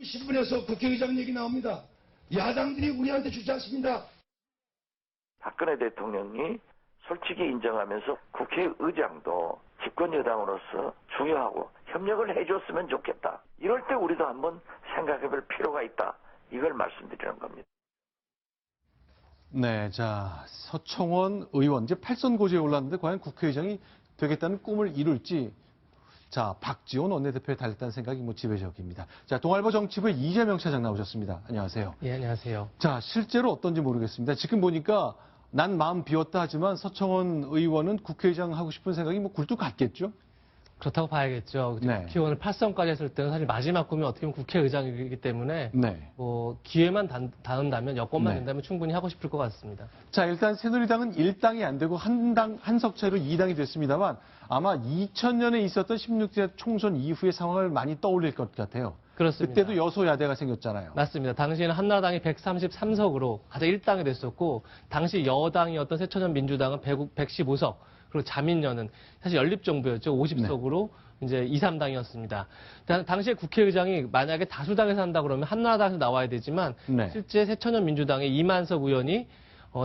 신문에서 국회의장 얘기 나옵니다. 야당들이 우리한테 주지 않습니다. 박근혜 대통령이 솔직히 인정하면서 국회의장도 집권 여당으로서 중요하고 협력을 해줬으면 좋겠다. 이럴 때 우리도 한번 생각해볼 필요가 있다. 이걸 말씀드리는 겁니다. 네, 자, 서청원 의원 이제 8선 고지에 올랐는데 과연 국회의장이 되겠다는 꿈을 이룰지. 자, 박지원 원내대표에 달렸다는 생각이 지배적입니다. 자, 동아일보 정치부의 이재명 차장 나오셨습니다. 안녕하세요. 예, 안녕하세요. 자, 실제로 어떤지 모르겠습니다. 지금 보니까 난 마음 비웠다 하지만 서청원 의원은 국회의장 하고 싶은 생각이 굴뚝 같겠죠? 그렇다고 봐야겠죠. 네. 국회의원을 8선까지 했을 때는 사실 마지막 꿈이 어떻게 보면 국회의장이기 때문에 네. 기회만 닿는다면 여건만 네. 된다면 충분히 하고 싶을 것 같습니다. 자, 일단 새누리당은 1당이 안 되고 한 석 차이로 2당이 됐습니다만 아마 2000년에 있었던 16대 총선 이후의 상황을 많이 떠올릴 것 같아요. 그렇습니다. 그때도 여소야대가 생겼잖아요. 맞습니다. 당시에는 한나라당이 133석으로 가장 1당이 됐었고 당시 여당이었던 새천년 민주당은 115석 그리고 자민련은 사실 연립정부였죠. 50석으로 이제 2, 3당이었습니다. 당시에 국회의장이 만약에 다수당에서 한다 그러면 한나라당에서 나와야 되지만 실제 새천년 민주당의 이만석 의원이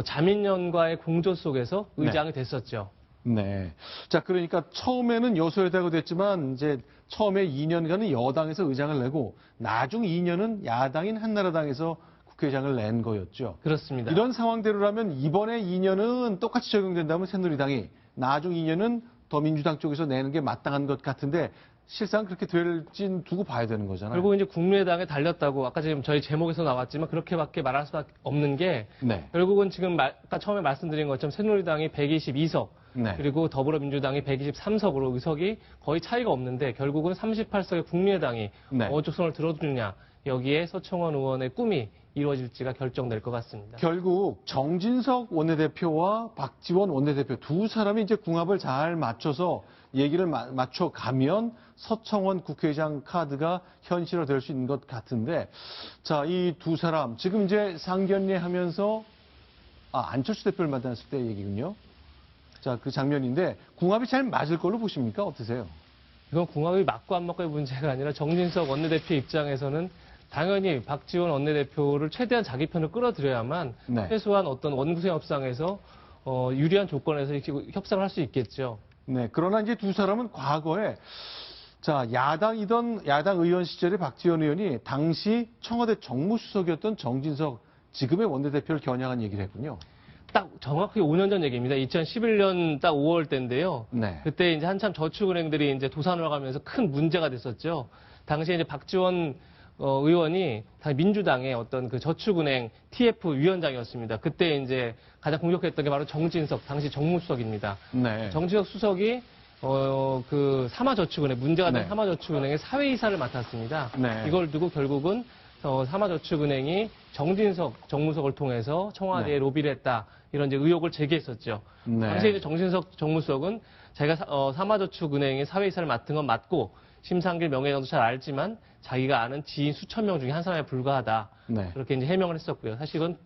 자민련과의 공조 속에서 의장이 됐었죠. 네. 자, 그러니까 처음에는 여소야대가 됐지만 이제 처음에 2년간은 여당에서 의장을 내고 나중 2년은 야당인 한나라당에서 국회의장을 낸 거였죠. 그렇습니다. 이런 상황대로라면 이번에 2년은 똑같이 적용된다면 새누리당이 나중 2년은 더민주당 쪽에서 내는 게 마땅한 것 같은데 실상 그렇게 될진 두고 봐야 되는 거잖아요. 그리고 이제 국민의당에 달렸다고 아까 지금 저희 제목에서 나왔지만 그렇게밖에 말할 수밖에 없는 게 결국은 지금 아까 처음에 말씀드린 것처럼 새누리당이 122석 그리고 더불어민주당이 123석으로 의석이 거의 차이가 없는데 결국은 38석의 국민의당이 어느 쪽 손을 들어주느냐 여기에 서청원 의원의 꿈이 이루어질지가 결정될 것 같습니다. 결국 정진석 원내대표와 박지원 원내대표 두 사람이 이제 궁합을 잘 맞춰서 얘기를 맞춰가면 서청원 국회의장 카드가 현실화될 수 있는 것 같은데 자, 이 두 사람 지금 이제 상견례 하면서 안철수 대표를 만났을 때 얘기군요. 자, 그 장면인데 궁합이 잘 맞을 걸로 보십니까? 어떠세요? 이건 궁합이 맞고 안 맞고의 문제가 아니라 정진석 원내대표 입장에서는 당연히 박지원 원내대표를 최대한 자기 편을 끌어들여야만 최소한 어떤 원구성 협상에서 유리한 조건에서 이렇게 협상을 할 수 있겠죠. 네, 그러나 이제 두 사람은 과거에 자, 야당 의원 시절에 박지원 의원이 당시 청와대 정무수석이었던 정진석 지금의 원내대표를 겨냥한 얘기를 했군요. 딱 정확히 5년 전 얘기입니다. 2011년 딱 5월 때인데요. 그때 이제 한참 저축은행들이 이제 도산을 가면서 큰 문제가 됐었죠. 당시에 이제 박지원 의원이 민주당의 어떤 그 저축은행 TF 위원장이었습니다. 그때 이제 가장 공격했던 게 바로 정진석 당시 정무수석입니다. 정진석 수석이 그 사마저축은행 문제가 된 사마저축은행의 사회이사를 맡았습니다. 이걸 두고 결국은 사마저축은행이 정진석 정무수석을 통해서 청와대에 로비를 했다 이런 이제 의혹을 제기했었죠. 당시에 이제 정진석 정무수석은 자기가 사마저축은행의 사회이사를 맡은 건 맞고 심상길 명예회장도 잘 알지만 자기가 아는 지인 수천 명 중에 한 사람에 불과하다. 그렇게 이제 해명을 했었고요. 사실 이건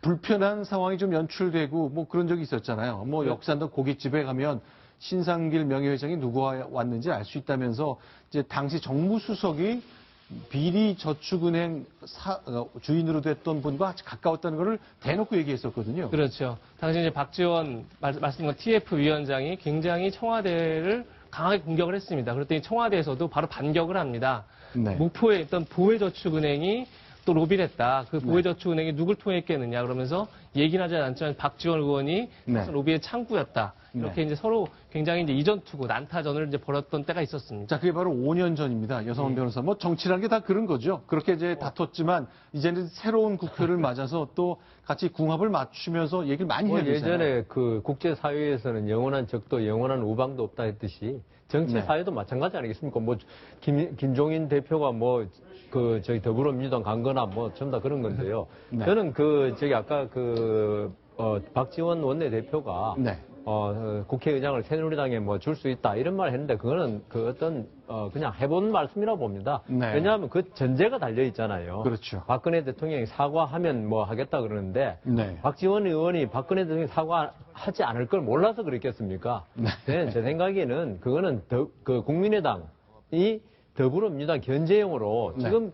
불편한 상황이 좀 연출되고 뭐 그런 적이 있었잖아요. 뭐 역산동 고깃집에 가면 신상길 명예회장이 누구와 왔는지 알 수 있다면서 이제 당시 정무수석이 비리 저축은행 주인으로 됐던 분과 가까웠다는 것을 대놓고 얘기했었거든요. 그렇죠. 당시 이제 박지원 말씀드린 TF 위원장이 굉장히 청와대를 강하게 공격을 했습니다. 그랬더니 청와대에서도 바로 반격을 합니다. 목포에 있던 보혜저축은행이 또 로비를 했다. 그 보혜저축은행이 누굴 통했겠느냐 그러면서 얘기는 하지 않지만 박지원 의원이 로비의 창구였다. 이렇게 이제 서로 굉장히 이제 이전투고 난타전을 이제 벌였던 때가 있었습니다. 자, 그게 바로 5년 전입니다. 여성원 변호사. 뭐 정치라는 게 다 그런 거죠. 그렇게 이제 다퉜지만 이제는 새로운 국회를 맞아서 또 같이 궁합을 맞추면서 얘기를 많이 해야 되잖아요. 예전에 그 국제사회에서는 영원한 적도 영원한 우방도 없다 했듯이 정치사회도 마찬가지 아니겠습니까? 뭐 김종인 대표가 뭐 저희 더불어민주당 간 거나 뭐 전부 다 그런 건데요. 저는 아까 박지원 원내대표가 국회의장을 새누리당에 뭐 줄 수 있다 이런 말을 했는데 그거는 그냥 해본 말씀이라고 봅니다. 왜냐하면 그 전제가 달려 있잖아요. 그렇죠. 박근혜 대통령이 사과하면 뭐 하겠다 그러는데 박지원 의원이 박근혜 대통령이 사과하지 않을 걸 몰라서 그랬겠습니까? 제 생각에는 그거는 국민의당이 더불어민주당 견제용으로 네. 지금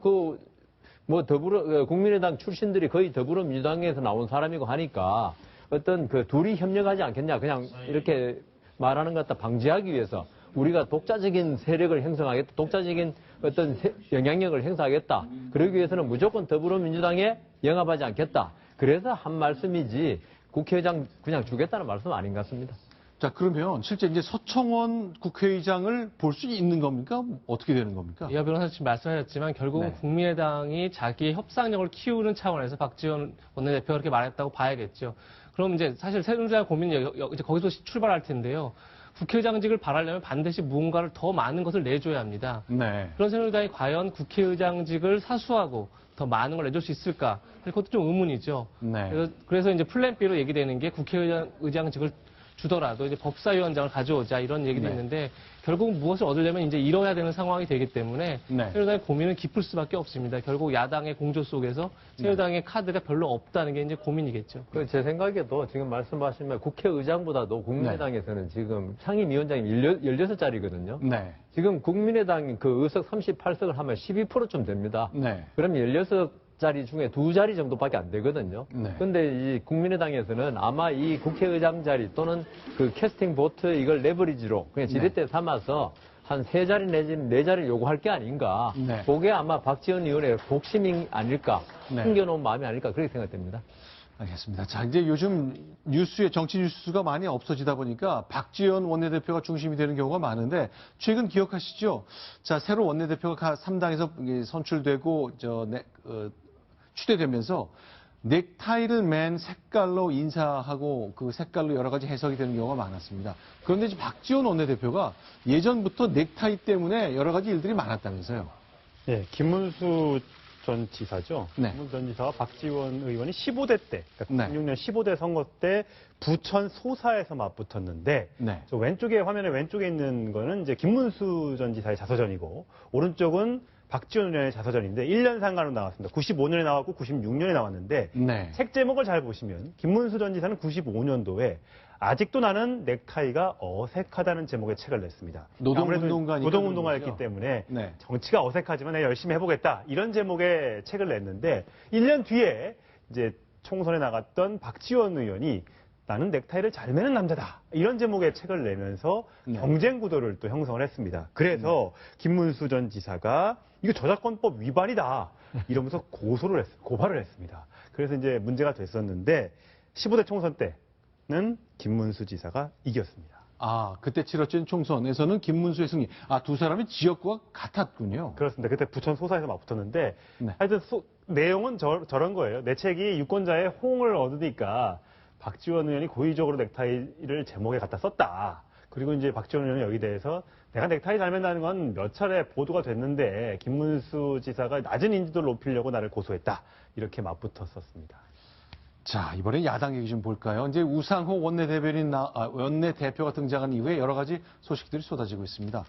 국민의당 출신들이 거의 더불어민주당에서 나온 사람이고 하니까 어떤 둘이 협력하지 않겠냐. 그냥 이렇게 말하는 것 갖다 방지하기 위해서 우리가 독자적인 세력을 형성하겠다. 독자적인 어떤 영향력을 행사하겠다. 그러기 위해서는 무조건 더불어민주당에 영합하지 않겠다. 그래서 한 말씀이지 국회의장 그냥 주겠다는 말씀 아닌 것 같습니다. 자, 그러면 실제 이제 서청원 국회의장을 볼 수 있는 겁니까? 어떻게 되는 겁니까? 이하 변호사 지금 말씀하셨지만 결국은 네. 국민의당이 자기의 협상력을 키우는 차원에서 박지원 원내대표가 그렇게 말했다고 봐야겠죠. 그럼 이제 사실 새누리당 고민이 이제 거기서 출발할 텐데요. 국회의장직을 바라려면 반드시 무언가를 더 많은 것을 내줘야 합니다. 네. 그런 새누리당이 과연 국회의장직을 사수하고 더 많은 걸 내줄 수 있을까? 그것도 좀 의문이죠. 네. 그래서 이제 플랜 B로 얘기되는 게 국회의장직을 주더라도 이제 법사위원장을 가져오자 이런 얘기도 네. 있는데 결국 무엇을 얻으려면 이제 이뤄야 되는 상황이 되기 때문에 네. 새누리당의 고민은 깊을 수밖에 없습니다. 결국 야당의 공조 속에서 새누리당의 카드가 별로 없다는 게 이제 고민이겠죠. 제 생각에도 지금 말씀하신 국회의장보다도 국민의당에서는 지금 상임위원장이 16자리거든요. 네. 지금 국민의당 의석 38석을 하면 12%좀 됩니다. 네. 그럼 16자리 중에 2자리 정도밖에 안 되거든요. 네. 근데 이 국민의당에서는 아마 이 국회의장 자리 또는 캐스팅 보트 이걸 레버리지로 그냥 지렛대 삼아서 한 3자리 내지는 4자리를 요구할 게 아닌가. 네. 그게 아마 박지원 의원의 복심이 아닐까. 네. 숨겨놓은 마음이 아닐까. 그렇게 생각됩니다. 알겠습니다. 자, 이제 요즘 정치 뉴스가 많이 없어지다 보니까 박지원 원내대표가 중심이 되는 경우가 많은데 최근 기억하시죠? 자, 새로 원내대표가 3당에서 선출되고 추대되면서 넥타이를 맨 색깔로 인사하고 그 색깔로 여러 가지 해석이 되는 경우가 많았습니다. 그런데 이제 박지원 원내대표가 예전부터 넥타이 때문에 여러 가지 일들이 많았다면서요. 네, 김문수 전 지사죠. 네. 김문수 전 지사와 박지원 의원이 15대 때, 그러니까 네. 16년 15대 선거 때 부천 소사에서 맞붙었는데, 네. 저 화면의 왼쪽에 있는 거는 이제 김문수 전 지사의 자서전이고, 오른쪽은 박지원 의원의 자서전인데 1년 상관으로 나왔습니다. 95년에 나왔고 96년에 나왔는데 네. 책 제목을 잘 보시면 김문수 전 지사는 95년도에 아직도 나는 넥타이가 어색하다는 제목의 책을 냈습니다. 노동운동가니까 노동운동가였기 때문에 네. 정치가 어색하지만 내가 열심히 해보겠다 이런 제목의 책을 냈는데 1년 뒤에 이제 총선에 나갔던 박지원 의원이 나는 넥타이를 잘 매는 남자다. 이런 제목의 책을 내면서 네. 경쟁 구도를 또 형성을 했습니다. 그래서 김문수 전 지사가 이거 저작권법 위반이다. 이러면서 고발을 했습니다. 그래서 이제 문제가 됐었는데 15대 총선 때는 김문수 지사가 이겼습니다. 아, 그때 치러진 총선에서는 김문수의 승리. 아, 두 사람이 지역구가 같았군요. 그렇습니다. 그때 부천 소사에서 맞붙었는데 네. 하여튼 내용은 저런 거예요. 내 책이 유권자의 호응을 얻으니까 박지원 의원이 고의적으로 넥타이를 제목에 갖다 썼다. 그리고 이제 박지원 의원이 여기 대해서 내가 넥타이 잘 맨다는 건 몇 차례 보도가 됐는데 김문수 지사가 낮은 인지도를 높이려고 나를 고소했다. 이렇게 맞붙었었습니다. 자, 이번에 야당 얘기 좀 볼까요? 이제 우상호 원내대표가 등장한 이후에 여러 가지 소식들이 쏟아지고 있습니다.